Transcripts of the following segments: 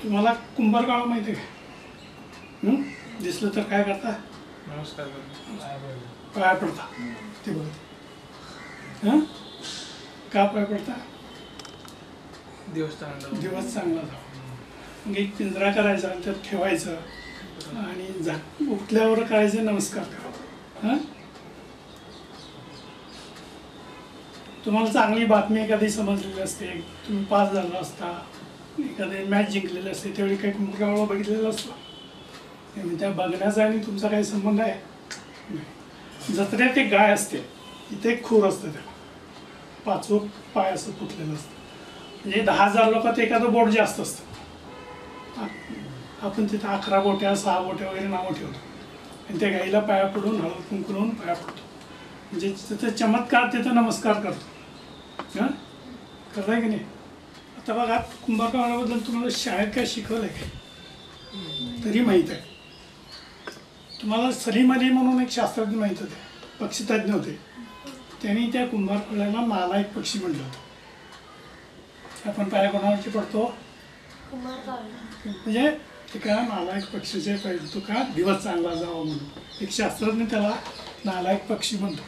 तुम्हाला कुंभारकाळ माहिती आहे का? दिसलं तर काय करता? नमस्कार पाया पडता. ते बघ का पाया पडता? दिवस चांगला जावा. मग एक पिंजरा करायचा, त्यात ठेवायचं आणि उठल्यावर करायचे नमस्कार करा. तुम्हाला चांगली बातमी एखादी समजलेली असते, तुम्ही पास झाला असता, एखादी मॅच जिंकलेली असते, त्यावेळी काही कुंभारकाळ बघितलेला असतो. त्या बघण्याचा आणि तुमचा काही संबंध आहे? जत्रेत एक गाय असते, इथे एक खूर असतं, त्याला 5 पाय असं फुटलेलं असतं. म्हणजे 10,000 लोकात एखादं बोट जास्त असतं. आपण तिथं 11 बोट्या 6 बोट्या वगैरे नावं ठेवतो आणि त्या गाईला पाया पडून हळद कुंकून पाया पडतो. म्हणजे तिथं चमत्कार, तिथं नमस्कार करतो. करताय की नाही? आता बघा, कुंभारकाळाबद्दल तुम्हाला शाळेत काय शिकवलंय काय? तरी माहीत आहे. तुम्हाला सलीम अली म्हणून एक शास्त्रज्ञ माहीत होते, पक्षीतज्ञ होते. त्यांनी त्या कुंभारकाळाला नालायक पक्षी म्हणलं होतं. आपण पाया कोणावरची पडतो? म्हणजे एका नालायक पक्षीचे पाहिजे तो का दिवस चांगला जावा म्हणून एक शास्त्रज्ञ त्याला नालायक पक्षी म्हणतो.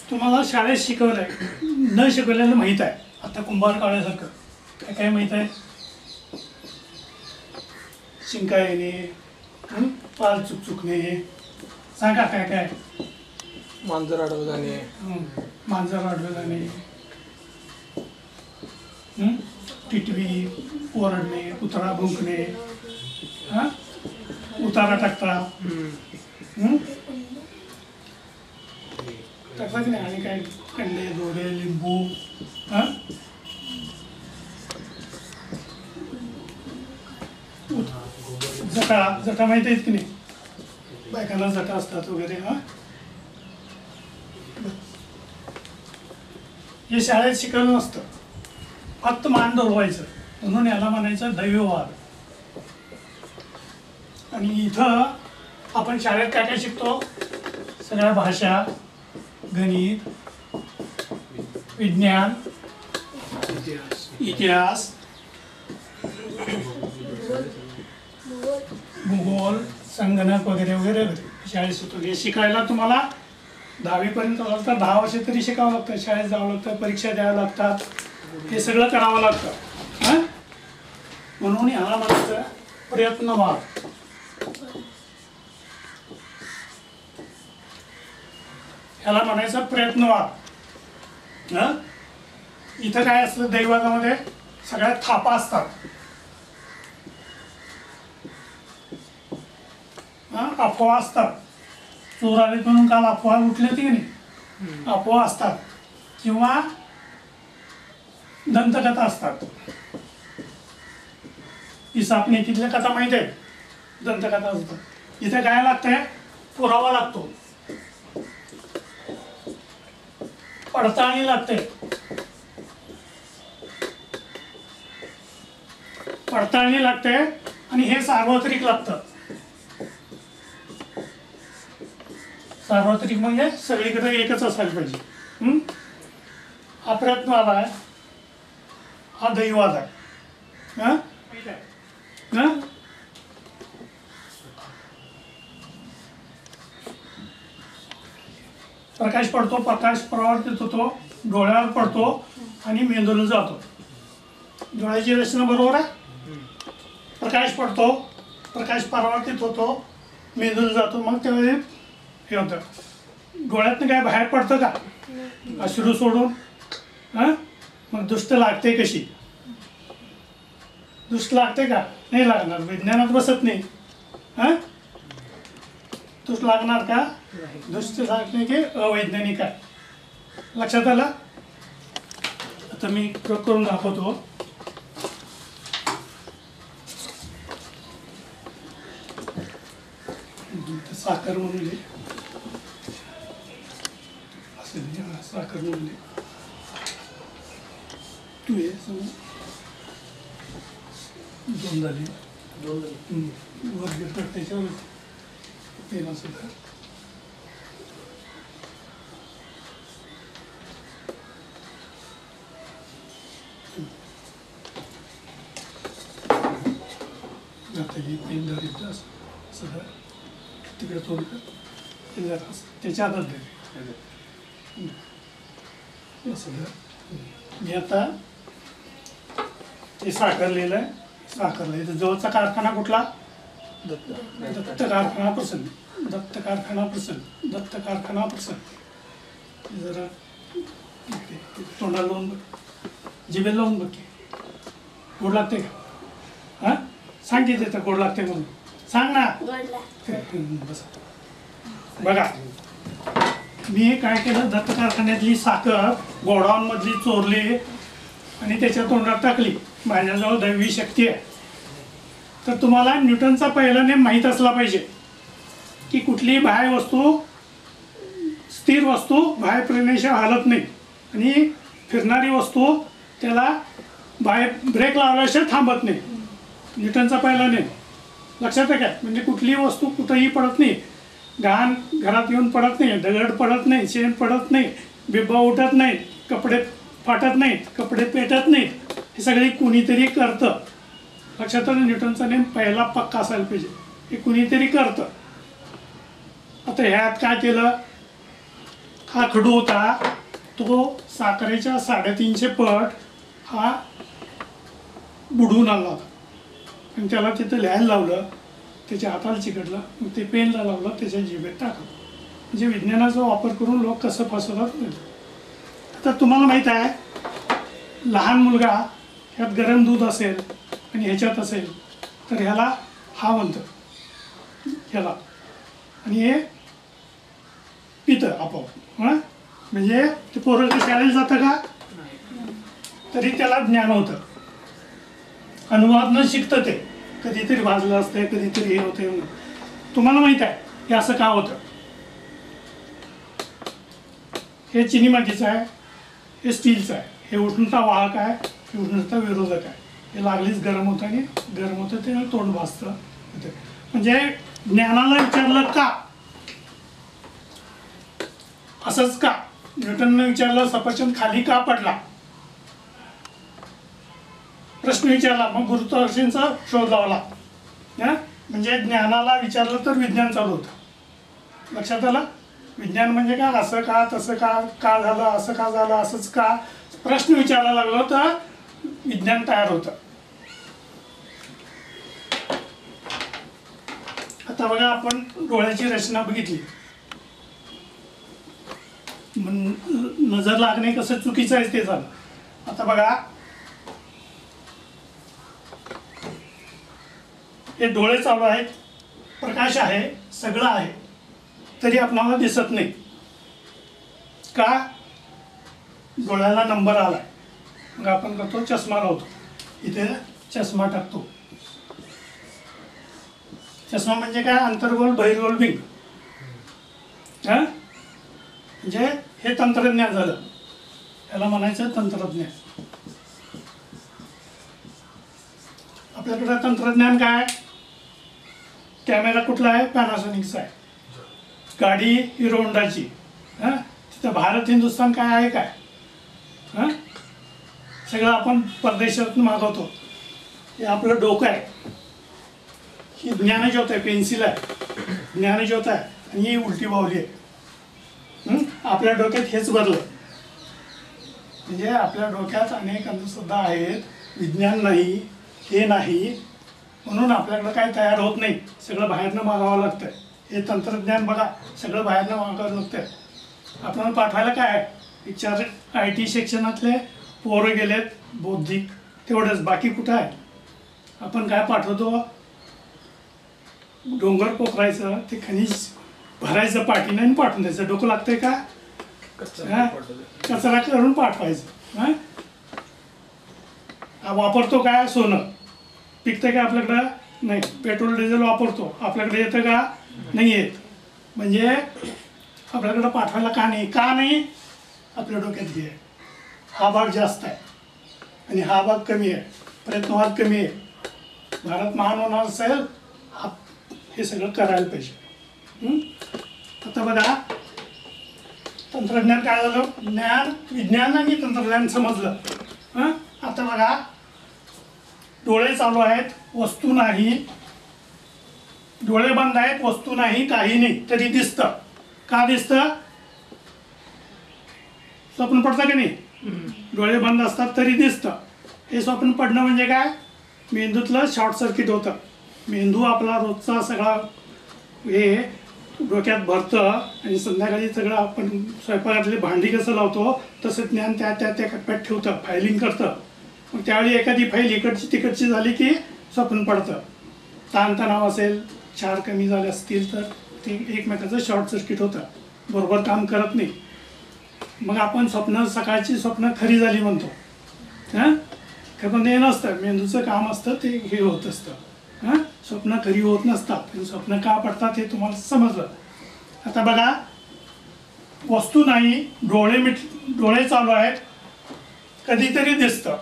तुम्हाला शाळेत शिकवलंय, न शिकवलेलं माहीत आहे. आता कुंभारकाळासारखं काय काय माहीत आहे? शिंका येणे, पाल चुकचुकणे, सांगा काय काय? मांजर आडवं जाणे, मांजर आडवं जाणे, टिटवी ओरडणे, कुत्रा भुंकणे, उतारा टाकता टाकता की नाही? आणि काय कंडे दोडे लिंबू, जटा माहिती आहेत की नाही? बायकांना जटा असतात वगैरे. हे शाळेत शिकवलं नसतं, फक्त मान डोलवायचं, म्हणून याला म्हणायचं दैववाद. आणि इथं आपण शाळेत काय काय शिकतो? सगळ्या भाषा, गणित, विज्ञान, इतिहास, भूगोल, संगणक वगैरे वगैरे वगैरे शाळेत शिकतो. हे शिकायला तुम्हाला 10वी पर्यंत तर 10 वर्ष तरी शिकावं लागतं. शाळेत जावं लागतं, परीक्षा द्याव्या लागतात, हे सगळं करावं लागतं. म्हणून ह्याला म्हणायचं प्रयत्नवाद. ह्याला म्हणायचं प्रयत्नवाद. इथं काय असतं दैवादामध्ये? सगळ्यात थापा असतात, अफवा असतात. चोर आले म्हणून काल अफवा उठली होती की नाही? अफवा असतात किंवा दंतकथा असतात. इसाप नीतीतल्या कथा माहिती आहे? दंतकथा असतात. इथे काय लागतंय? पुरावा लागतो, पडताळणी लागते. पडताळणी लागते आणि हे सार्वत्रिक लागतं. सार्वत्रिक म्हणजे सगळीकडे एकच असायला पाहिजे. हा प्रयत्नवाद आहे, हा दैववाद आहे. प्रकाश पडतो, प्रकाश परावर्तित होतो, डोळ्यावर पडतो आणि मेंदूला जातो. डोळ्याची रचना बरोबर आहे. प्रकाश पडतो, प्रकाश परावर्तित होतो, मेंदूला जातो, मग त्यावेळी हे होतं. डोळ्यातनं काय बाहेर पडतं का? अश्रू सोडून. मग दुष्ट लागते कशी? दुष्ट लागते का? नाही लागणार, विज्ञानात बसत नाही. दुष्ट लागणार का? दुष्ट लागणे की अवैज्ञानिक आहे. लक्षात आलं? आता मी प्रयोग करून दाखवतो. साखर म्हणून घे. असेल साखर म्हणून घे. तू ये समोर. 2 झाली. वर घेतो त्याच्यावर पेन असेल तर. आता ही पेन धरीत असं तिकडे तोंड कर. ते जरा त्याच्या हातात दे. असं मी आता हे साखरलेलं आहे. साखरला इथं जवळचा कारखाना कुठला? दत्त कारखाना प्रसन्न. दत्त कारखाना प्रसन्न. दत्त कारखाना प्रसन्न. जरा तोंडाला लावून बघ. जिभेला लावून बघ की गोड लागते का? हां सांग की तिथं गोड लागते म्हणून सांग ना. बस बघा मी काय केलं, दत्त कारखान्यातली साखर गोडाऊनमधली चोरली आणि त्याच्या तोंडात टाकली. माझ्याजवळ दैवी शक्ती आहे. तर तुम्हाला न्यूटनचा पहिला नियम माहीत असला पाहिजे की कुठलीही बाह्य वस्तू स्थिर वस्तू बाहेर फिरण्याशिवाय हालत नाही आणि फिरणारी वस्तू त्याला बाहेर ब्रेक लावल्याशिवाय थांबत नाही. न्यूटनचा पहिला नियम लक्षात आहे काय? म्हणजे कुठलीही वस्तू कुठंही पडत नाही. घाण घरात येऊन पडत नाही, दगड पडत नाही, शेण पडत नाही, बिब्बा उठत नाही, कपडे फाटत नाहीत, कपडे पेटत नाहीत. हे सगळे कुणीतरी करतं. लक्षात आलं? न्यूटनचा नियम पहिला पक्का असायला पाहिजे. हे कुणीतरी करतं. आता ह्यात काय केलं, हा खडू होता तो साखरेच्या 350 पट हा बुडवून आणला होता आणि त्याला तिथं लिहायला लावलं. त्याच्या हाताला चिकटलं. मग ते पेनला लावलं, त्याच्या जिभेत टाकलं. म्हणजे विज्ञानाचा वापर करून लोक कसं फसवतात. आता तुम्हाला माहीत आहे लहान मुलगा ह्यात गरम दूध असेल आणि ह्याच्यात असेल तर ह्याला हा म्हणतं ह्याला आणि हे पितं आपोआप. हां म्हणजे ते पोरं शाळेला जातं का तरी त्याला ज्ञान होतं. अनुभवातनं शिकतं ते. कधीतरी भाजलं असतं, कधीतरी हे होतं. तुम्हाला माहीत आहे हे असं का होतं. हे चिनी मातीचं आहे, हे स्टीलचं आहे. हे उष्णता वाहक आहे, हे उष्णता विरोधक आहे. हे लागलीच गरम होतं आणि गरम होतं ते तोंड भाजतं. म्हणजे ज्ञानाला विचारलं का असंच का. न्यूटनने विचारलं सफरचंद खाली का पडला, प्रश्न विचारला. मग गुरुत्वाकर्षणाचा शोध लावला. म्हणजे ज्ञानाला विचारलं तर विज्ञान चालू होतं. लक्षात आलं? विज्ञान म्हणजे काय, असं का तसं का, का झालं असं, का झालं असंच का. प्रश्न विचारायला लागलो तर विज्ञान तयार होतं. आता बघा आपण डोळ्याची रचना बघितली. नजर लागणे कसं चुकीचं आहे ते झालं. आता बघा हे डोळे चालू आहेत, प्रकाश आहे, सगळं आहे, तरी आपल्याला दिसत नाही का. डोळ्याला नंबर आलाय. मग आपण करतो चष्मा लावतो. इथे चष्मा टाकतो. चष्मा म्हणजे काय, अंतर्गोल बहिर्गोल भिंग. म्हणजे हे तंत्रज्ञान झालं. याला म्हणायचं तंत्रज्ञान. आपल्याकडे तंत्रज्ञान काय, कॅमेरा कुठला आहे, पॅनासोनिकचा आहे. गाडी हिरो होंडाची. तिथं भारत हिंदुस्थान काय आहे काय. सगळं आपण परदेशातून मागवतो. हे आपलं डोकं आहे. ही ज्ञानज्योत आहे, पेन्सिल आहे, ज्ञानज्योत आहे आणि ही उलटी बावली आहे. आपल्या डोक्यात हेच भरलं. म्हणजे आपल्या डोक्यात अनेक अंधश्रद्धा आहेत. विज्ञान नाही, हे नाही, म्हणून आपल्याकडं काय तयार होत नाही. सगळं बाहेरनं मागावं लागतं. हे तंत्रज्ञान बघा सगळं बाहेरनं मागावं लागतं. आपल्याला पाठवायला काय आहे, विचार IT सेक्शनातले पोरं गेलेत बौद्धिक तेवढंच, बाकी कुठं आहे. आपण काय पाठवतो, डोंगर पोखरायचं, ते खनिज भरायचं पाठीनं आणि पाठवून द्यायचं. डोकं लागतंय का, कचरा करून पाठवायचं. वापरतो काय, सोनं पिकतं का आपल्याकडं, नाही. पेट्रोल डिझेल वापरतो, आपल्याकडे येतं का, नाही येत. म्हणजे आपल्याकडं पाठवायला का नाही आपल्या डोक्यात घे हा भाग जास्त आहे आणि हा भाग कमी आहे, प्रयत्नवाद कमी आहे. भारत महान होणार असेल हे सगळं करायला पाहिजे. आता बघा तंत्रज्ञान काय झालं, विज्ञान आणि तंत्रज्ञान समजलं. आता बघा डोळे चालू आहेत, वस्तू नाही, डोळे बंद आहेत, वस्तू नाही, काही नाही, तरी दिसतं. का दिसतं? स्वप्न पडतं की नाही? डोळे बंद असतात तरी दिसतं. हे स्वप्न पडणं म्हणजे काय? मेंदूतलं शॉर्ट सर्किट होतं. मेंदू आपला रोजचा सगळा हे डोक्यात भरतं आणि संध्याकाळी सगळं आपण स्वयंपाकातली भांडी कसं लावतो तसं ज्ञान त्या त्या त्या कप्प्यात ठेवतं, फायलिंग करतं. मग त्यावेळी एखादी फाईल इकडची तिकडची झाली की स्वप्न पडतं. ताणतणाव असेल, क्षार कमी झाले असतील तर ते एकमेकाचं शॉर्ट सर्किट होतं, बरोबर काम करत नाही. मग आपण सकाळची स्वप्न खरी झाली म्हणतो. पण ते नसतं, मेंदूचं काम असतं ते हे होत असतं. स्वप्न खरी होत नसतात. स्वप्न का पडतात हे तुम्हाला समजलं. आता बघा वस्तू नाही, डोळे चालू आहेत, कधीतरी दिसतं.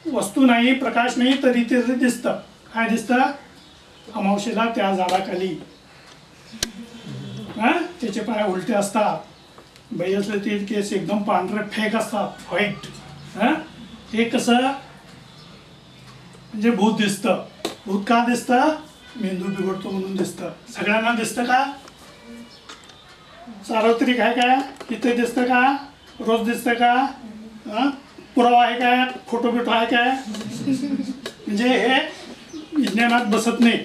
वस्तू नाही, प्रकाश नाही, तरी तरी दिसतं. काय दिसतं? अमावस्येला त्या झाडाखाली त्याचे पाय उलटे असतात, बाई असले ते केस एकदम पांढरे फेक असतात, व्हाईट. हे कसं म्हणजे भूत दिसतं. भूत का दिसतं? मेंदू बिघडतो म्हणून दिसतं. सगळ्यांना दिसतं का? सार्वत्रिक आहे का? इथे दिसतं का? रोज दिसतं का? पुरावा आहे काय? फोटो बिटो आहे काय? म्हणजे हे विज्ञानात बसत नाही.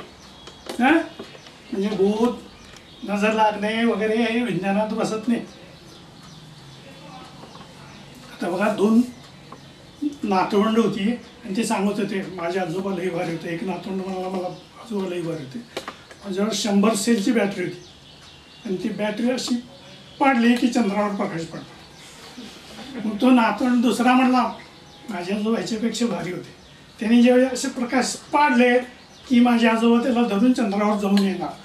म्हणजे भूत, नजर लागणे वगैरे हे विज्ञानात बसत नाही. आता बघा 2 नातवंड होती आणि ते सांगत होते माझे आजोबा लई भारी होते. एक नातवंड मला आजोबा लई भारी होते. माझ्यावर 100 सेलची बॅटरी होती आणि ती बॅटरी अशी पाडली की चंद्रावर प्रकाश पडतो. मग तो नातवंड दुसरा म्हणला माझे आजोबा ह्याच्यापेक्षा भारी होते. त्यांनी ज्यावेळी असे प्रकाश पाडले की माझे आजोबा त्याला धरून चंद्रावर जाऊन येणार.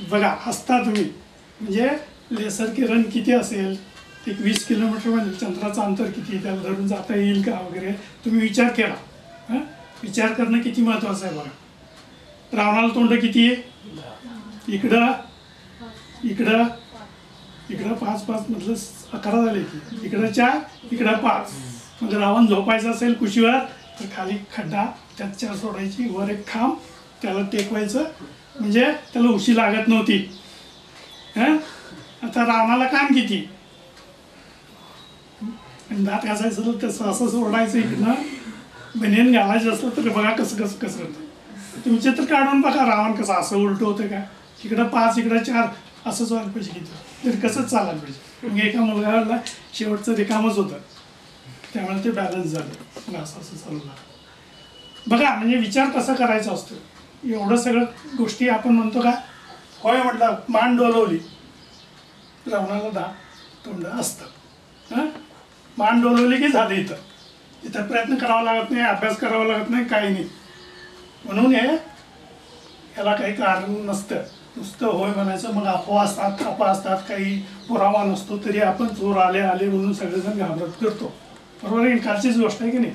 बघा हसता तुम्ही. म्हणजे लेसर किरण किती असेल, एक 20 किलोमीटर म्हणजे चंद्राचं अंतर किती, त्याला धरून जाता येईल का वगैरे तुम्ही विचार केला. विचार करणं किती महत्त्वाचं आहे बघा. रावणाला तोंड किती आहे? इकडं इकडं इकडं 5-5 मधलं 11 झाले की इकडं 4 इकडं 5. मग रावण झोपायचं असेल कुशीवर तर खाली खड्डा त्यात 4 सोडायची, वर एक खांब त्याला टेकवायचं, म्हणजे त्याला उशी लागत नव्हती. आता रावणाला काम किती? दात घासायचं तर तसं असं सोडायचं, इकडनं बनियन घालायचं असलं तर बघा कसं होतं. तुम्ही चित्र काढून बघा रावण कसं असं उलट होतं का? इकडं 5 इकडं 4 असंच व्हायला पाहिजे किती, तरी कसंच चालायला पाहिजे. मग एका मुलगाला शेवटचं रिकामच होतं, त्यामुळे ते बॅलन्स झालं. असं चालू झालं बघा. म्हणजे विचार कसा करायचा असतो. एवढं सगळं गोष्टी आपण म्हणतो का होय म्हटलं मान डोलवली, रावणाला 10 तोंड असतं. मान डोलवली की झालं. इथं प्रयत्न करावा लागत नाही, अभ्यास करावा लागत नाही, काही नाही. म्हणून याला काही कारण नसतं. नुसतं होय म्हणायचं. मग अफवा असतात, थापा असतात, काही पुरावा नसतो, तरी आपण चोर आले म्हणून सगळेजण घाबरत करतो. बरोबर आहे? कालचीच गोष्ट आहे की नाही?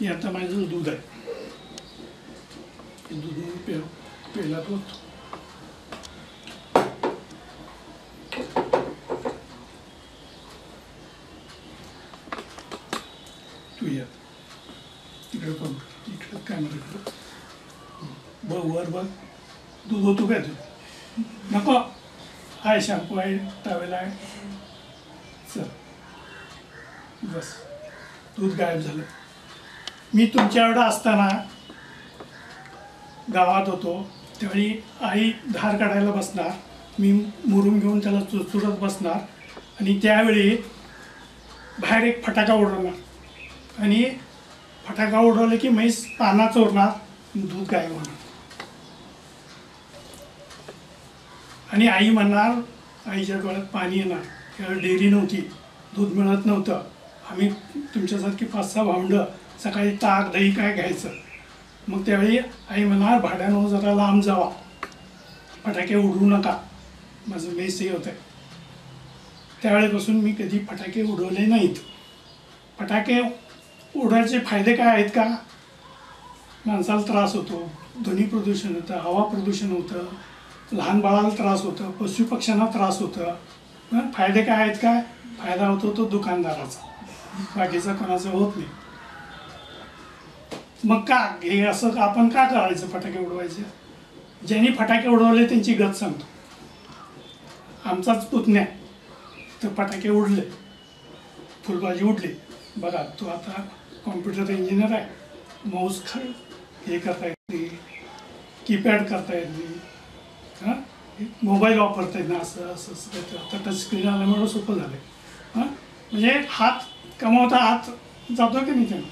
हे आता माझं दूध आहे, दूध पेला होतो. तू या इकडे बघ, इकडे कॅमेरा बघ, वर बघ. दूध होतो काय? तू नको आहे, शॅम्पू आहे, टावेल आहे. चल बस. दूध गायब झालं. मी तुमच्या एवढा असताना गावात होतो, त्यावेळी आई धार काढायला बसणार, मी मुरुम घेऊन त्याला चुरचुरत बसणार आणि त्यावेळी बाहेर एक फटाका उडवणार आणि फटाका उडवले की म्हैस पाना चोरणार, दूध गायब होणार. आणि आई म्हणणार, आईच्या डोळ्यात पाणी येणार, त्यावेळी डेअरी नव्हती, दूध मिळत नव्हतं. आम्ही तुमच्यासारखी 5-6 भावंडं सकाळी ताक दही काय घ्यायचं. मग त्यावेळी आई म्हणा भाड्यानं जरा लांब जावा, फटाके उडवू नका. माझं मेसही होतं. त्यावेळेपासून मी कधी फटाके उडवले नाहीत. फटाके उडवायचे फायदे काय आहेत का? माणसाला त्रास होतो, ध्वनी प्रदूषण होतं, हवा प्रदूषण होतं, लहान बाळाला त्रास होतं, पशुपक्ष्यांना त्रास होतं. फायदे काय आहेत का? फायदा होतो तो दुकानदाराचा, बाकीचा कोणाचा होत नाही. मग का हे असं आपण का करायचं फटाके उडवायचे? ज्यांनी फटाके उडवले त्यांची गत सांगतो. आमचाच पुतण्या तर फटाके उडले, फुलबाजी उडली. बघा तो आता कॉम्प्युटर इंजिनियर आहे, माऊस हे करता येत नाही, कीपॅड करता येत नाही, हां मोबाईल वापरता येत नाही, असं असं असं. आता टच स्क्रीन आल्यामुळे सोपं झालं आहे. म्हणजे हात कमावता हात जातो की नाही त्यानं.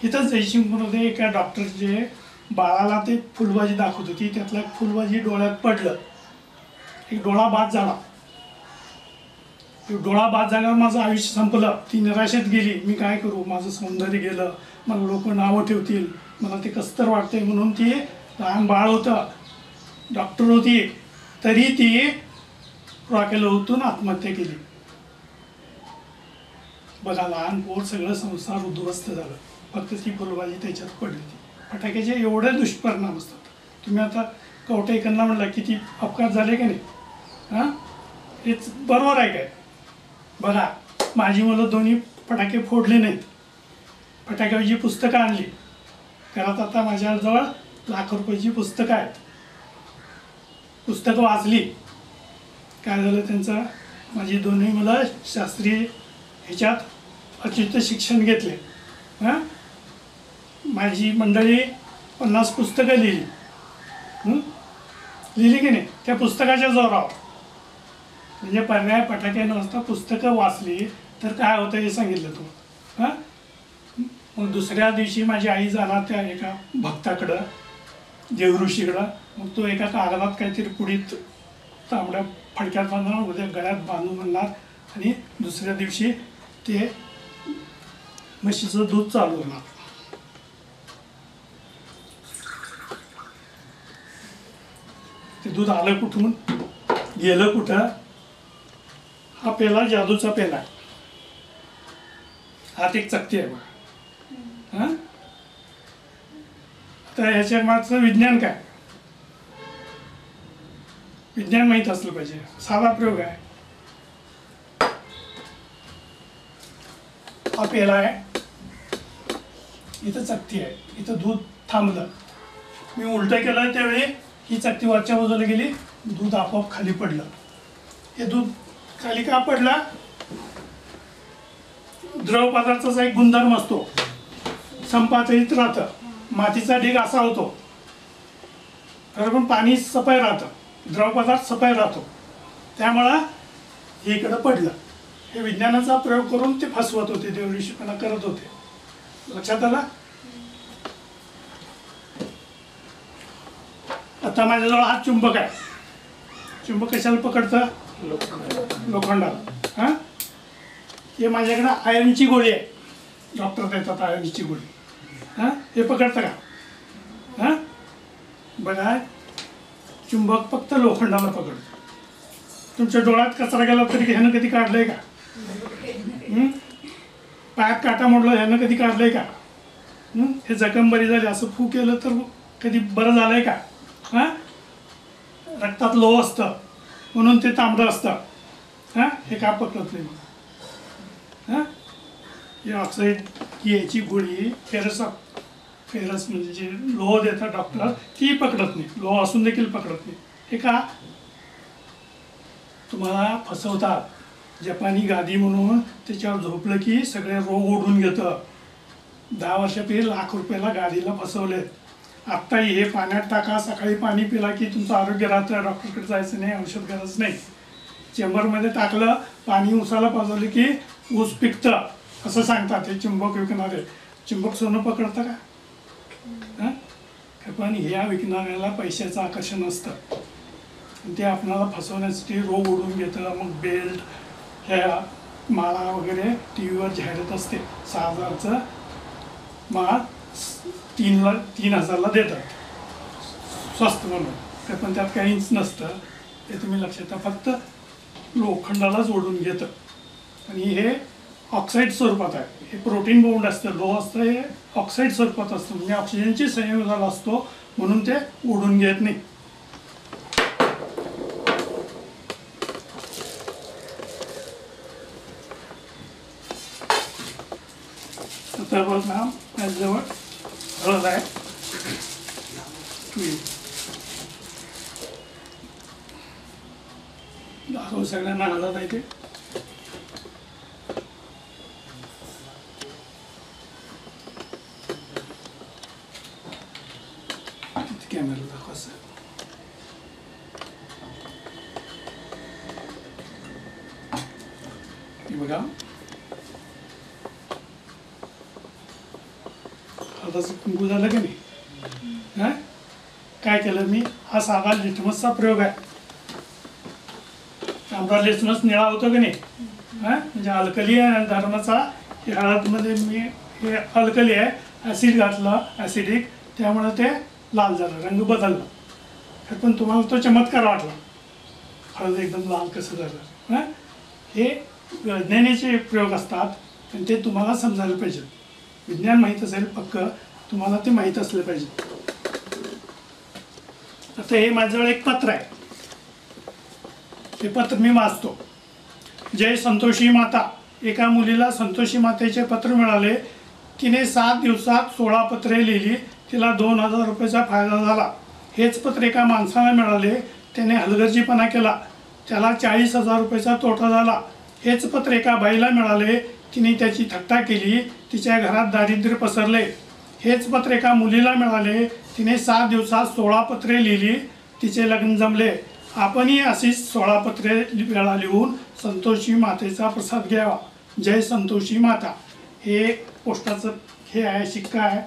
इथंच जयसिंगपूरमध्ये एका डॉक्टरचे बाळाला ते फुलबाजी दाखवत होती, त्यातला एक फुलबाजी डोळ्यात पडलं, एक डोळा बाद झाला. डोळा बाद झाल्यावर माझं आयुष्य संपलं, ती निराशेत गेली. मी काय करू, माझं सौंदर्य गेलं, मला लोक नावं ठेवतील, मला ते कसतर वाटतंय म्हणून ती लहान बाळ होतं, डॉक्टर होती, तरी ती रॉकेल ओतून आत्महत्या केली. बघा लहान पोर सगळं संसार उद्ध्वस्त झालं, फक्त ती फुलबाजी त्याच्यात पडली होती. फटाक्याचे एवढे दुष्परिणाम असतात. तुम्ही आता कवटेकरांना म्हणला किती अपघात झाले का नाही? हां हेच बरोबर आहे काय? बघा माझी मुलं दोन्ही फटाके फोडले नाहीत, फटाक्याची पुस्तकं आणली घरात. आता माझ्याजवळ लाख रुपयाची पुस्तकं आहेत, पुस्तकं वाचली. काय झालं त्यांचं, माझी दोन्ही मुलं शास्त्रीय ह्याच्यात अच्युत शिक्षण घेतले. हां माझी मंडळी 50 पुस्तकं लिहिली, लिहिली की नाही त्या पुस्तकाच्या जोरावर. म्हणजे पर्याय फटाके नसता पुस्तकं वाचली तर काय होतं हे सांगितलं तू. हां मग दुसऱ्या दिवशी माझी आई जाणार त्या एका भक्ताकडं, देवऋषीकडं. मग तो एका कागदात काहीतरी पुढीत तांबड्या फडक्यात बांधणार, उद्या गळ्यात बांधून म्हणणार, आणि दुसऱ्या दिवशी ते म्हशीचं दूध चालू होणार. ते दूध आलं कुठून, गेलं कुठं? हा पेला जादूचा पेला आहे, हात एक चकती आहे बघा. हां तर ह्याच्या मागचं विज्ञान काय? विज्ञान माहीत असलं पाहिजे. साधा प्रयोग आहे. हा पेला आहे, इथं चकती आहे, इथं दूध थांबलं. मी उलटं केलं त्यावेळी ही चकती वरच्या बाजूला गेली, दूध आपोआप खाली पडलं. हे दूध खाली का पडला? द्रव पदार्थाचा एक गुणधर्म असतो, संपातळीत राहतं. मातीचा ढीग असा होतो, बरोबर, पाणी सफाई राहतं, द्रव पदार्थ सफाई राहतो, त्यामुळं हे इकडं पडलं. हे विज्ञानाचा प्रयोग करून ते फसवत होते, देवऋषीपणा करत होते. लक्षात आलं? आता माझ्याजवळ हा चुंबक आहे. चुंबक कशाला पकडतं? लोखंडाला. हां हे माझ्याकडे आयर्नची गोळी आहे, डॉक्टर देतात आयर्नची गोळी. हां हे पकडतं का? हां बघा चुंबक फक्त लोखंडाला पकडतं. तुमच्या डोळ्यात कचरा गेला तरी ह्यानं कधी काढलंय का? पायात काटा मोडला ह्यानं कधी काढलंय का? हे जखम बरी झाली असं फू केलं तर कधी बरं झालंय का? हां रक्तात लोह असतं म्हणून ते तांबडं असतं. हां हे का पकडत नाही मग? हां हे ऑक्साईड याची गोळी फेरस म्हणजे जे लोह देतात डॉक्टर, ती पकडत नाही, लोह असून देखील पकडत नाही. हे का? तुम्हाला फसवतात. जपानी गादी म्हणून त्याच्यावर झोपलं की सगळे रोग ओढून घेतं. 10 वर्षापूर्वी लाख रुपयाला गादीला फसवले. आत्ताही हे पाण्यात टाका, सकाळी पाणी पिला की तुमचं आरोग्य राहतं, डॉक्टरकडे जायचं नाही, औषध गरज नाही. चेंबरमध्ये टाकलं, पाणी उसाला पाजवलं की ऊस पिकतं असं सांगतात हे चुंबक विकणारे. चुंबक सोनं पकडतं का? हां पण ह्या विकणाऱ्याला पैशाचं आकर्षण असतं, ते आपणाला फसवण्यासाठी रोग ओढून घेतं. मग बेल्ट, ह्या माळा वगैरे टी व्हीवर जाहिरात असते 6,000चं माळ 3,000ला देतात स्वस्त म्हणून. ते पण त्यात काहीच नसतं, ते तुम्ही लक्षात ठेवा. फक्त लोखंडाला जोडून घेतं आणि हे ऑक्साईड स्वरूपात आहे. हे प्रोटीन बाउंड असतं, लो असतं, हे ऑक्साईड स्वरूपात असतं म्हणजे ऑक्सिजनची संयोग झाला असतो म्हणून ते ओढून घेत नाही. आता बघा माझ्याजवळ हळद आहे, दाखव सगळ्यांना हळद आहे ते. कॅमेरा दाखवा असं. हे बघा हळदाचं कुंकू झालं का नाही. हा काय केलं मी, हा साधा लिटमसचा प्रयोग आहे. तांबडा लिटमस निळा होतो का नाही, हा म्हणजे अल्कली आहे धर्माचा. हे हळदमध्ये मी हे अल्कली आहे, ॲसिड घातलं ॲसिडिक, त्यामुळे ते लाल झालं, रंग बदलला. पण तुम्हाला तो चमत्कार वाटला, हळद एकदम लाल कसं झालं. हां हे विज्ञानाचे प्रयोग असतात आणि ते तुम्हाला समजायला पाहिजे. विज्ञान माहीत असेल पक्क, तुम्हाला ते माहीत असलं पाहिजे. आता हे माझ्याजवळ एक पत्र आहे, हे पत्र मी वाचतो. जय संतोषी माता. एका मुलीला संतोषी मातेचे पत्र मिळाले. तिने 7 दिवसात 16 पत्रे लिहिली. तिला 2,000 रुपयाचा फायदा झाला. हेच पत्र एका माणसाला मिळाले. त्याने हलगर्जीपणा केला, त्याला 40,000 रुपयाचा तोटा झाला. हेच पत्र एका बाईला मिळाले. तिने त्याची थट्टा केली, तिच्या घरात दारिद्र्य पसरले. हेच पत्र एका मुलीला मिळाले. तिने 7 दिवसात 16 पत्रे लिहिली, तिचे लग्न जमले. आपणही अशीच 16 पत्रे वेळा लिहून संतोषी मातेचा प्रसाद घ्यावा. जय संतोषी माता. हे पोस्टाचं हे आहे, शिक्का आहे.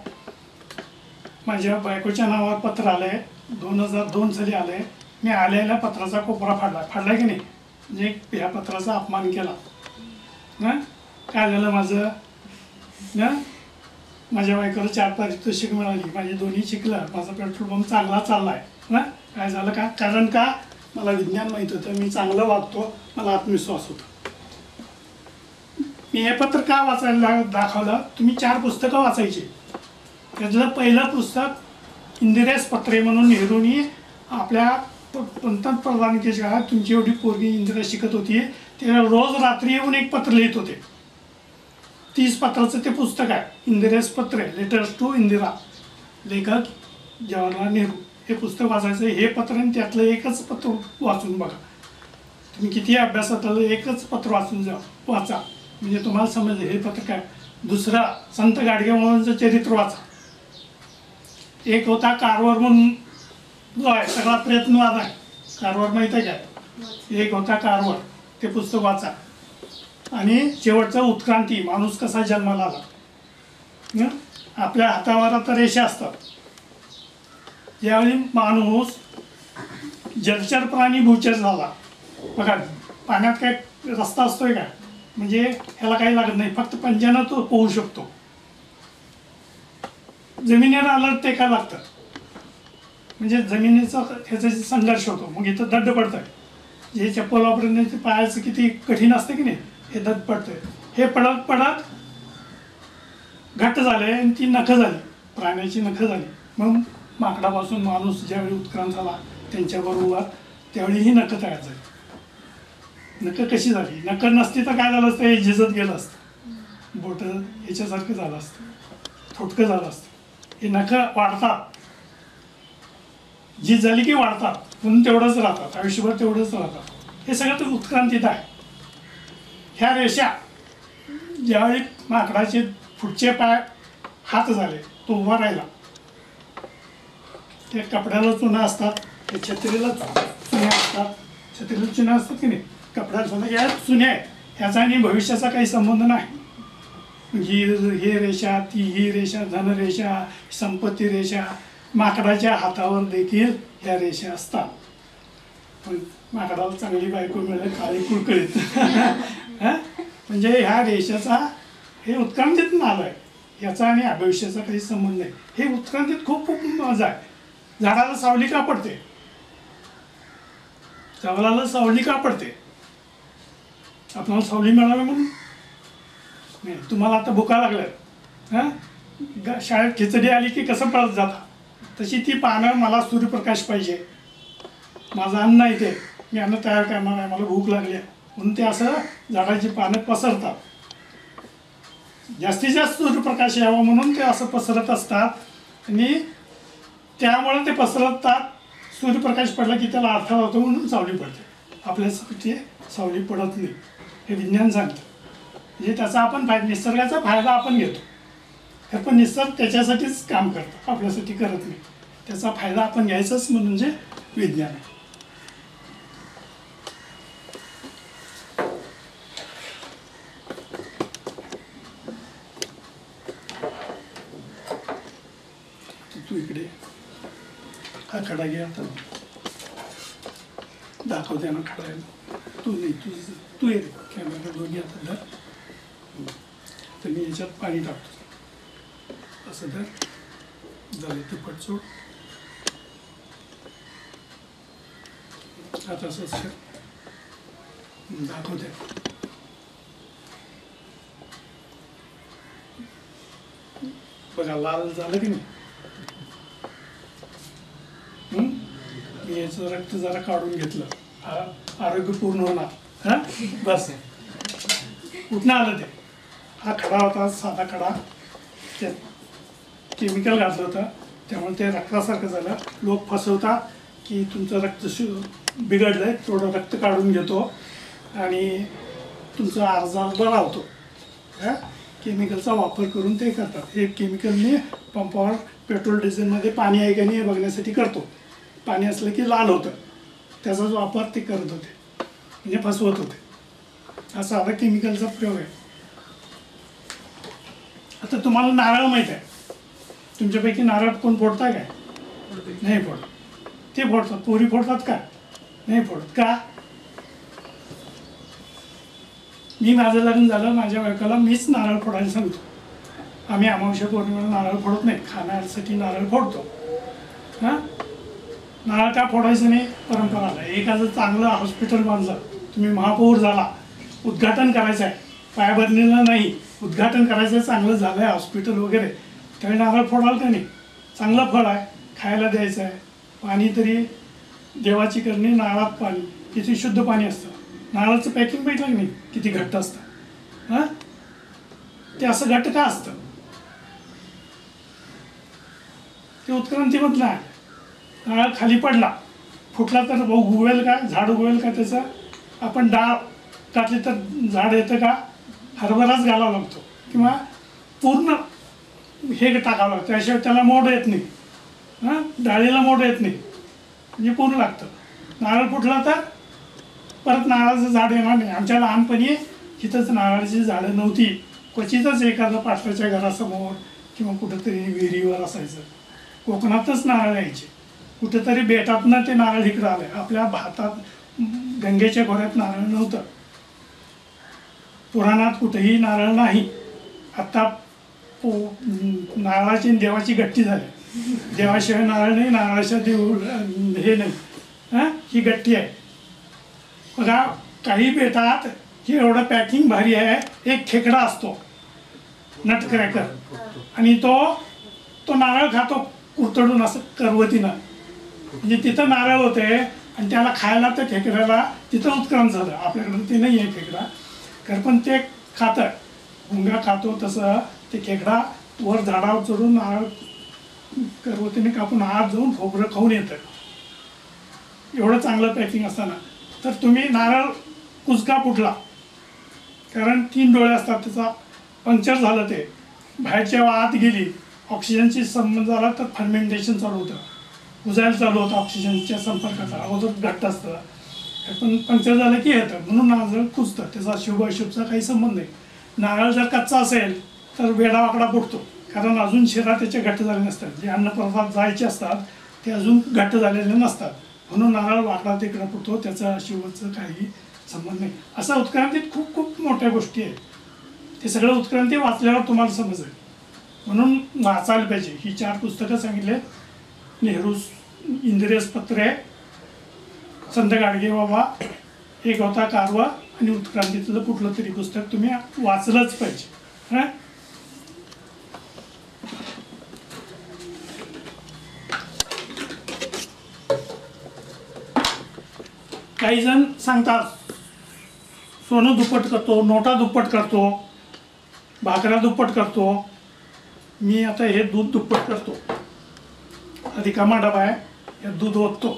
माझ्या बायकोच्या नावावर पत्र आलं आहे, 2002 साली आलं आहे. मी आलेल्या पत्राचा कोपरा फाडला की नाही, म्हणजे ह्या पत्राचा अपमान केला. हां काय झालं माझं ना, माझ्या बायकोला 4 पारितोषिक मिळाली, माझे दोन्ही शिकलं, माझा पेट्रोल पंप चांगला चालला आहे ना. काय झालं का, कारण का मला विज्ञान माहीत होतं, मी चांगलं वागतो, मला आत्मविश्वास होता. मी हे पत्र का वाचायला दाखवलं, तुम्ही 4 पुस्तकं वाचायची. त्यातलं पहिलं पुस्तक इंदिरेस पत्रे म्हणून नेहरूंनी आपल्या पंतप्रधानकीच्या काळात, तुमची एवढी पोरगी इंदिरा शिकत होती, ते रोज रात्री येऊन एक पत्र लिहित होते. 30 पत्राचं ते पुस्तक आहे, इंदिरेस पत्रे, लेटर्स टू इंदिरा, लेखक जवाहरलाल नेहरू. हे पुस्तक वाचायचं. हे पत्र आणि त्यातलं एकच पत्र वाचून बघा. तुम्ही किती अभ्यासात आलं, एकच पत्र वाचून वाचा म्हणजे तुम्हाला समजेल हे पत्र काय. दुसरं संत गाडगेबाबांचं चरित्र वाचा. एक होता कारवार म्हणून जो आहे, सगळा प्रयत्नवाद आहे, कारवार माहीत आहे काय. एक होता कारवार, ते पुस्तक वाचा. आणि शेवटचं उत्क्रांती, माणूस कसा जन्माला आला. आपल्या हातावर आता रेषा असतात. ज्यावेळी माणूस जलचर प्राणी भूचर झाला, बघा पाण्यात काय रस्ता असतोय का, म्हणजे ह्याला काही लागत नाही, फक्त पंजानं तो पोहू शकतो. जमिनीवर आलं ते काय लागतं, म्हणजे जमिनीचा ह्याचा संघर्ष होतो, मग इथं दड्ड पडतंय. जे चप्पल वापरण्याचे पायाचं किती कठीण असतं की नाही, हे दड्ड पडतंय. हे पडत पडत घट्ट झाले आणि ती नखं झाली, प्राण्याची नखं झाली. मग माकडापासून माणूस ज्यावेळी उत्क्रांत झाला त्यांच्याबरोबर, त्यावेळी ही नखं तयार झाली. नखं कशी झाली, नखं नसती तर काय झालं असतं, हे झिजत गेलं असतं, बोट ह्याच्यासारखं झालं असतं, थोटकं झालं असतं. हे नखं वाढतात, झीज झाली की वाढतात, म्हणून तेवढंच राहतात, आयुष्यभर तेवढंच राहतात. हे सगळं तर उत्क्रांतीत आहे. ह्या रेषा ज्यावेळी माकडाचे पुढचे पाय हात झाले, तो उभा राहिला, ते कपड्याला चुना असतात, ते छत्रीला चुन्या असतात, छत्रीला चुन्या असतात की नाही, कपड्याला चुना, या चुन्या आहेत. ह्याचा आणि भविष्याचा काही संबंध नाही. ही रेषा, ती ही रेषा, धनरेषा, संपत्ती रेषा, माकडाच्या हातावर देखील ह्या रेषा असतात. पण माकडाला चांगली बायको मिळेल, काळी कुळकळीत म्हणजे ह्या रेषेचा हे उत्क्रांतीत नाव आहे, याचा आणि भविष्याचा काही संबंध नाही. हे उत्क्रांतीत खूप खूप मजा आहे. झाडाला सावली का पडते? झाडाला सावली का पडते? आपल्याला सावली मिळावी म्हणून नाही. तुम्हाला आता भुका लागल्या, शाळेत खिचडी आली की कसं पळत जाता, तशी ती पानं मला सूर्यप्रकाश पाहिजे, माझं अन्न आहे ते, मी अन्न तयार करणार आहे, मला भूक लागली आहे म्हणून ते असं झाडाची पानं पसरतात. जास्तीत जास्त सूर्यप्रकाश यावा म्हणून ते असं पसरत असतात आणि त्यामुळे ते पसरतात. सूर्यप्रकाश पडला की त्याला अडथळा होतो म्हणून सावली पडते. आपल्यासाठी सावली पडत नाही, हे विज्ञान सांगतं. म्हणजे त्याचा आपण निसर्गाचा फायदा आपण घेतो, तर पण निसर्ग त्याच्यासाठीच काम करतो, आपल्यासाठी करत नाही. त्याचा फायदा आपण घ्यायचाच म्हणजे विज्ञान आहे. तू इकडे हा खडा घे, आता दाखवते ना खडा आहे. तू नाही, तू ये कॅमेरा दोन्ही आता धर. तर मी याच्यात पाणी टाकतो, असं धर. झालं तिखट सोड. आता असंच दाखवते. बघा लाल झालं की नाही. मी याचं रक्त जरा काढून घेतलं, आरोग्य पूर्ण होणार. हां बस. कुठनं आलं ते? हा खडा होता, साधा खडा, त्यात केमिकल घातलं होतं, त्यामुळे ते रक्तासारखं झालं. लोक फसवतात की तुमचं रक्त बिघडलं आहे, थोडं रक्त काढून घेतो आणि तुमचा आजार बरा होतो. केमिकलचा वापर करून ते करतात. हे केमिकलने पंपावर पेट्रोल डिझेलमध्ये पाणी आहे का नाही हे बघण्यासाठी करतो. पाणी असलं की लाल होतं, त्याचाच वापर ते करत होते, म्हणजे फसवत होते. हा साधा केमिकलचा प्रयोग आहे. आता तुम्हाला नारळ माहीत आहे, तुमच्यापैकी नारळ कोण फोडताय काय? नाही फोडत. ते फोडतात. पोरी फोडतात का? नाही फोडत. का? मी माझं लग्न झालं, माझ्या बायकोला मीच नारळ फोडायला सांगतो. आम्ही अमावस्या पौर्णिमेला नारळ फोडत नाही, खाण्यासाठी नारळ फोडतो. हां, नारळ का फोडायचं नाही? परंपरा आहे. एखादं चांगलं हॉस्पिटल बांधलं, तुम्ही महापौर झाला, उद्घाटन करायचं आहे, पायाभरणीला नाही, उद्घाटन करायचं आहे, चांगलं झालं आहे हॉस्पिटल वगैरे, त्यावेळी नारळ फोडाल का नाही? चांगलं फळ आहे, खायला द्यायचं आहे. पाणी तरी देवाची करणी, नारळात पाणी, किती शुद्ध पाणी असतं. नारळाचं पॅकिंग भेटलं की नाही, किती घट्ट असतं. हां, ते असं घट्ट का असतं? ते उत्क्रांतीमधलं आहे. नारळ खाली पडला, फुटला तर उगवेल का? झाड उगवेल का त्याचं? आपण डाळ टाकली तर झाड येतं का? हरभराच घालावा लागतो किंवा पूर्ण हे टाकावं लागतं, त्याशिवाय त्याला मोड येत नाही. हां, डाळीला मोड येत नाही, म्हणजे पूर्ण लागतं. नारळ फुटला तर परत नारळाचं झाड येणार नाही. आमच्या लहानपणी तिथंच नारळाची झाडं नव्हती, क्वचितच एखादं पाटलाच्या घरासमोर किंवा कुठंतरी विहिरीवर असायचं. कोकणातच नारळ यायचे, कुठेतरी बेटातनं ते नारळ इकडं आलं. आपल्या भारतात गंगेच्या खोऱ्यात नारळ नव्हतं, पुराणात कुठेही नारळ नाही. आत्ता नारळाची देवाची गट्टी झाली, देवाशिवाय नारळ नाही, नारळाशिवाय देव हे नाही. हां, ही गट्टी आहे. बघा, काही बेटात हे एवढं पॅकिंग भारी आहे, एक खेकडा असतो नटक्रॅकर, आणि तो नारळ खातो कुरतडून असं करवतीनं. म्हणजे तिथं नारळ होते आणि त्याला खायला त्या खेकड्याला तिथं उत्क्रांत झालं. आपल्याकडं ते नाही आहे खेकडा, खरं पण ते खातं, भुंगा खातो तसं ते खेकडा वर झाडावर चढून नारळ करवतीने कापून आत जाऊन खोबरं खाऊन येतं. एवढं चांगलं पॅकिंग असताना तर तुम्ही नारळ कुचका फुटला, कारण 3 डोळे असतात, त्याचा पंक्चर झालं, ते बाहेरच्या आत गेली, ऑक्सिजनची संबंध झाला तर फर्मेंटेशन चालू होतं, कुजायला चालू होतं. ऑक्सिजनच्या संपर्काचा अगोदर घट्ट असतं, पण पंक्चर झालं की येतं, म्हणून नारळ कुजतं. त्याचा शुभ अशुभचा काही संबंध नाही. नारळ जर कच्चा असेल तर वेडावाकडा फुटतो, कारण अजून शिरा त्याचे घट्ट झाले नसतात. जे अन्नपदार्थ जायचे असतात ते अजून घट्ट झालेले नसतात, म्हणून नारळ वाकडा तिकडा फुटतो. त्याचा अशुभचं काही संबंध नाही. असं उत्क्रांतीत खूप खूप मोठ्या गोष्टी आहेत. ते सगळं उत्क्रांती वाचल्यावर तुम्हाला समजेल. म्हणून वाचायला पाहिजे. ही 4 पुस्तकं सांगितले. नेहरू इंदिरेस पत्रे, संत गाडगे बाबा, एक होता कारवा आणि उत्क्रांतीतलं कुठलं तरी पुस्तक तुम्ही वाचलंच पाहिजे. हां, काही जण सांगतात सोनं दुप्पट करतो, नोटा दुप्पट करतो, भाकऱ्या दुप्पट करतो. मी आता हे दूध दुप्पट करतो. हा रिकामा डबा आहे, यात दूध ओततो.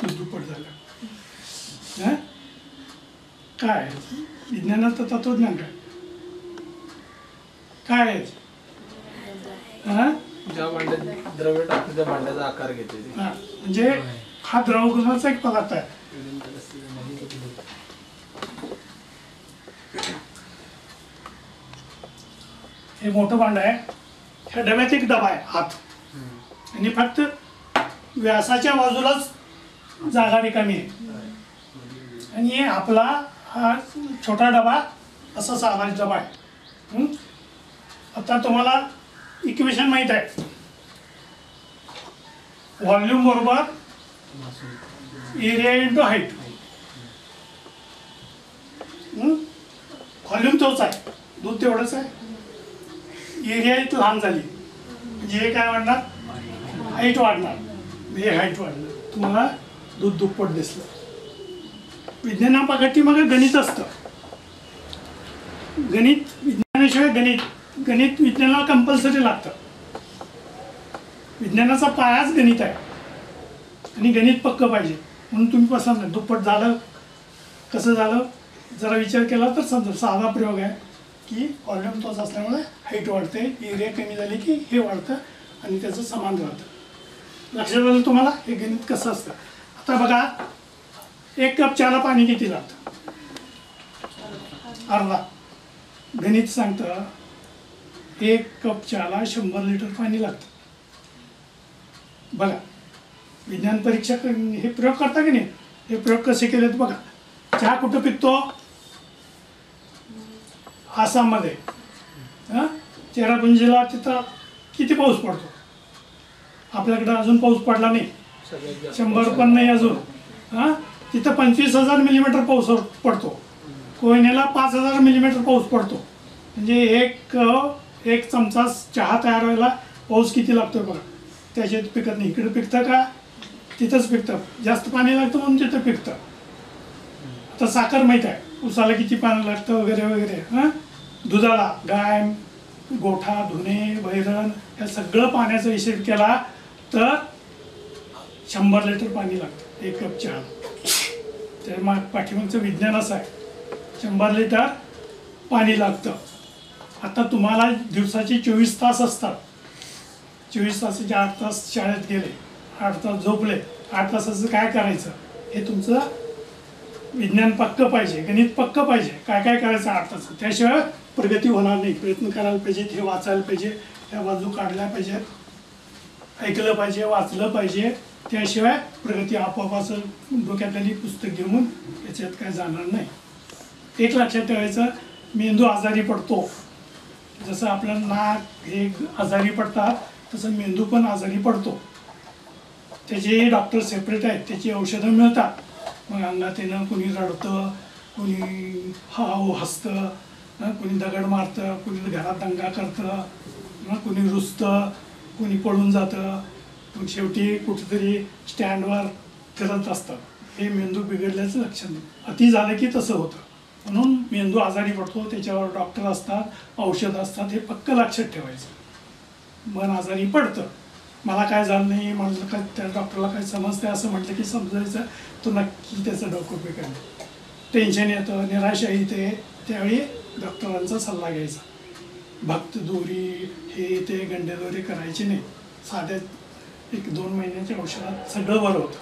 दूध दुप्पट झालं. हं? काय विज्ञानाचं तत्वज्ञान काय आहे? हां, ज्या भांड्यात द्रव्य टाकतो त्या भांड्याचा आकार घेते ते. हां, म्हणजे हा द्रवगुणाचा एक पदार्थ आहे. हे मोठं भांड आहे. ह्या डब्यात एक डबा आहे हात, आणि फक्त व्यासाच्या बाजूलाच जागा रिकामी आहे. आणि आपला हा छोटा डबा असा साधारण डबा आहे. हं? आता तुम्हाला इक्वेशन माहीत आहे. व्हॉल्यूम बरोबर एरिया इंटू हाईट. व्हॉल्यूम तोच आहे, दूध तेवढंच आहे. एरिया इथं लहान झाली म्हणजे हे काय वाढणार? हाईट वाढणार. हे हाईट वाढणार, तुम्हाला दूध दुप्पट दिसलं. विज्ञानापाठी मग गणित असतं. गणित विज्ञानाशिवाय गणित विज्ञानाला कंपल्सरी लागतं. विज्ञानाचा पायाच गणित आहे आणि गणित पक्क पाहिजे. म्हणून तुम्ही पसंत नाही. दुप्पट झालं कसं झालं जरा विचार केला तर समजा. साधा प्रयोग आहे की व्हॉल्यूम तोच असल्यामुळे हाईट वाढते, एरिया कमी झाली की हे वाढतं आणि त्याचं समान राहतं. लक्षात आलं तुम्हाला हे गणित कसं असतं? आता बघा, 1 कप चहाला पाणी किती लागतं? अर्धा. गणित सांगतं 1 कप चहाला 100 लिटर पाणी लागतं. बघा, विज्ञान परीक्षक हे प्रयोग करता की नाही? हे प्रयोग कसे केलेत बघा. चहा कुठं पिकतो? आसाममध्ये. हां, चेरापुंजीला तिथं किती पाऊस पडतो? आपल्याकडं अजून पाऊस पडला नाही. 100 पण नाही अजून. हां, तिथं 25,000 मिलीमीटर पाऊस पडतो. कोयनेला 5,000 मिलीमीटर पाऊस पडतो. म्हणजे एक चमचा चहा तयार व्हायला पाऊस किती लागतोय बघा. त्याच्यात पिकत नाही. इकडे पिकतं का? तिथंच पिकतं. जास्त पाणी लागतं म्हणून तिथं पिकतं. आता साखर माहीत आहे, उसाला किती पाणी लागतं वगैरे वगैरे. हां, दुधाला गाय, गोठा, धुणे, वैरण या सगळं पाण्याचा हिशेब केला तर 100 लिटर पाणी लागतं 1 कप चहा. त्या पाठीमागचं विज्ञान असं आहे. 100 लिटर पाणी लागतं. आता तुम्हाला दिवसाचे 24 तास असतात. 24 तासाचे 8 तास शाळेत गेले, 8 तास झोपले, 8 तासाचं काय करायचं हे तुमचं विज्ञान पक्क पाहिजे, गणित पक्क पाहिजे. काय काय करायचं 8 तास. त्याशिवाय प्रगती होणार नाही. प्रयत्न करायला पाहिजेत, हे वाचायला पाहिजे, ह्या बाजू काढल्या पाहिजेत, ऐकलं पाहिजे, वाचलं पाहिजे. त्याशिवाय प्रगती आपोआप असं डोक्यातली पुस्तक घेऊन याच्यात काय जाणार नाही. एक लक्षात ठेवायचं, मेंदू आजारी पडतो. जसं आपलं नाक हे आजारी पडतात तसं मेंदू पण आजारी पडतो. त्याचे डॉक्टर सेपरेट आहेत, त्याची औषधं मिळतात. मग अंगात येणं, कुणी रडतं, कुणी हसतं, कुणी दगड मारतं, कुणी घरात दंगा करतं, कुणी रुसतं, कुणी पळून जातं. मग शेवटी कुठेतरी स्टँडवर फिरत असतं. हे मेंदू बिघडल्याचं लक्षण. अति झालं की तसं होतं. म्हणून मेंदू आजारी पडतो. त्याच्यावर डॉक्टर असतात, औषध असतात. हे पक्क लक्षात ठेवायचं. मन आजारी पडतं. मला काय झालं नाही, मला काय त्या डॉक्टरला काय समजते असं म्हटलं की समजायचं तो नक्की त्याचं डोकं बिघडलं. टेन्शन येतं, निराशा येते. त्यावेळी डॉक्टरांचा सल्ला घ्यायचा. भक्त दोरी हे ते गंडेदोरी करायची नाही. साध्या 1-2 महिन्याच्या औषधात सगळं बरं होतं.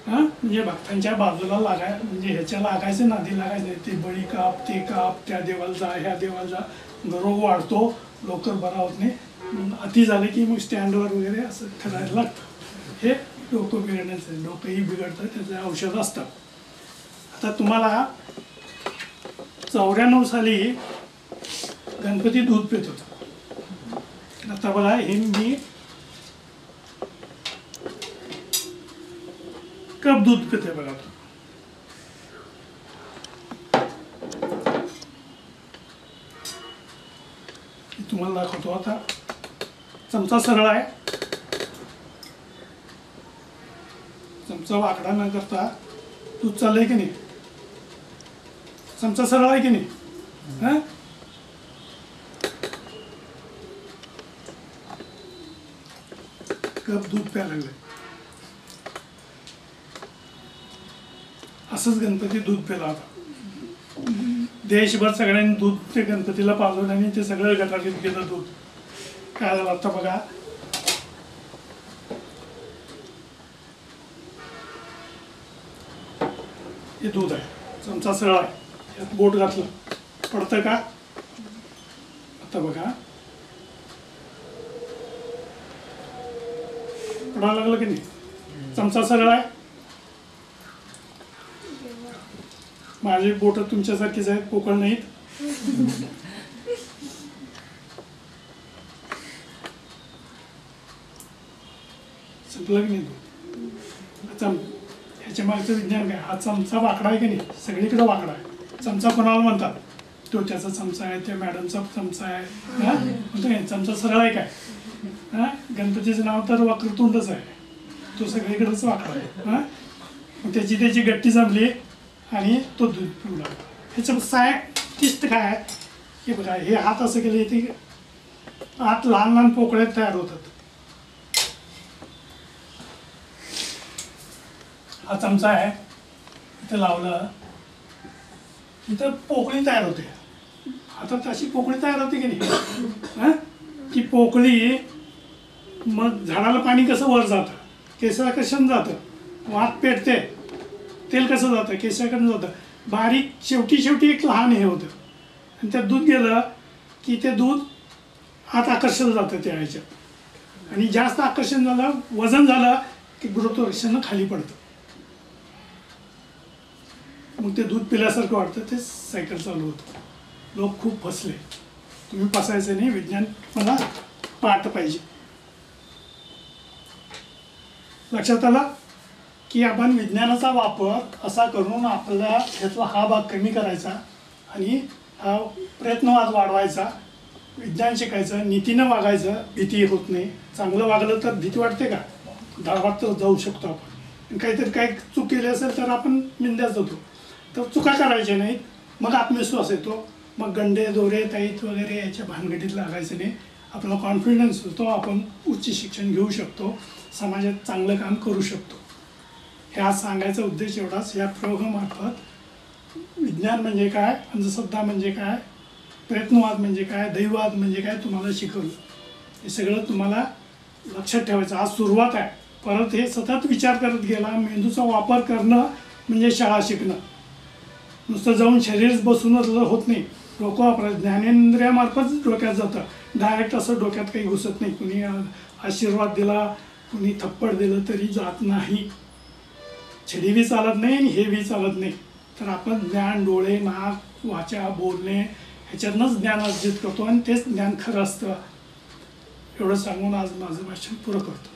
हां, म्हणजे भक्तांच्या बाजूला म्हणजे ह्याच्या लागायचं, नादी लागायचं. ते बळी काप, ते काप, त्या देवाला जा, ह्या देवाला जा. रोग वाढतो, लवकर बरा होत नाही. मग अति झालं की मग स्टँडवर वगैरे असं ठरायला लागतं. हे डोकं बिघडण्याचं, डोकंही बिघडतं, त्याचं औषध असतं. आता तुम्हाला 94 साली गणपती दूध पित होता. आता बघा हे मी कप दूध पिते बघा. तुम्हाला दाखवतो. आता चमचा सरळ आहे, चमचा वाकडा न करता दूध चाललंय की नाही, चमचा सरळ आहे की नाही, हा कप दूध प्यायला लागलंय. असंच गणपती दूध पिला होता. देशभर सगळ्यांनी दूध ते गणपतीला पाजवलं आणि ते सगळं गटारीत गेलं दूध. काय झालं आता बघा, हे दूध आहे, चमचा सरळ आहे, यात बोट घातलं पडतं का? आता बघा पडायला लागलं की नाही, चमचा सरळ आहे. माझी बोट तुमच्यासारखीच आहेत, पोकळ नाहीत. संपलं की नाही दूध? ह्याच्या मागचं विज्ञान काय? हा चमचा वाकडा आहे की नाही, सगळीकडे वाकडा आहे. चमचा कोणाला म्हणतात? तो त्याचा चमचा आहे, त्या मॅडमचा चमचा आहे, हा म्हणतो काय चमचा सरळ आहे काय? हा गणपतीचं नाव तर वक्रतुंडच आहे, तो सगळीकडेच वाकडा आहे. हा त्याची गट्टी जमली आणि तो दूध पिऊ लागला. ह्याचं सायंटिस्ट काय आहे हे बघा, हे हात असं केले ते हात लहान लहान पोकळे तयार होतात. हा चमचा आहे, इथं लावलं इथं पोकळी तयार होते. आता तशी पोकळी तयार होते की नाही, हा ती पोकळी मग झाडाला पाणी कसं वर जातं, केसाकर्षण जातं, वात पेटते, तेल कसं जातं, केसाकडून जातं, बारीक शेवटी एक लहान हे होतं आणि त्यात दूध गेलं की ते दूध आत आकर्षण जातं त्या ह्याच्यात. आणि जास्त आकर्षण झालं, वजन झालं की गुरुत्वाकर्षण खाली पडतं. मग ते दूध पिल्यासारखं वाटतं, ते सायकल चालू होतं. लोक खूप फसले. तुम्ही फसायचं नाही, विज्ञान मला पाठ पाहिजे. लक्षात आलं की आपण विज्ञानाचा वापर असा करून आपला ह्यातला हा भाग कमी करायचा आणि हा प्रयत्नवाद वाढवायचा, विज्ञान शिकायचं, नीतीनं वागायचं, भीती होत नाही. चांगलं वागलं तर भीती वाटते का? धावात तर जाऊ शकतो आपण. काहीतरी काही चूक केली असेल तर आपण निंद्याच होतो. तर चुका करायच्या नाहीत, मग आत्मविश्वास येतो, मग गंडे दोरे ताईत वगैरे याच्या भानगडीत लागायचं नाही. आपला कॉन्फिडन्स होतो, आपण उच्च शिक्षण घेऊ शकतो, समाजात चांगलं काम करू शकतो. हे आज सांगायचा उद्देश एवढाच. या प्रयोगामार्फत विज्ञान म्हणजे काय, अंधश्रद्धा म्हणजे काय, प्रयत्नवाद म्हणजे काय, दैववाद म्हणजे काय तुम्हाला शिकवलं. हे सगळं तुम्हाला लक्षात ठेवायचं. आज सुरुवात आहे, परत हे सतत विचार करत गेला. मेंदूचा वापर करणं म्हणजे शाळा शिकणं. नुसतं जाऊन शरीर बसूनच होत नाही, डोकं वापरायचं. ज्ञानेंद्रियामार्फत डोक्यात जातं, डायरेक्ट असं डोक्यात काही घुसत नाही. कुणी आशीर्वाद दिला, कुणी थप्पड दिलं तरी जात नाही. छडी बी चालत नाही आणि हे बी चालत नाही. तर आपण ज्ञान डोळे, नाक, वाचा, बोलणे ह्याच्यातनंच ज्ञान अर्जित करतो आणि तेच ज्ञान खरं असतं. एवढं सांगून आज माझं भाषण पुरं करतो.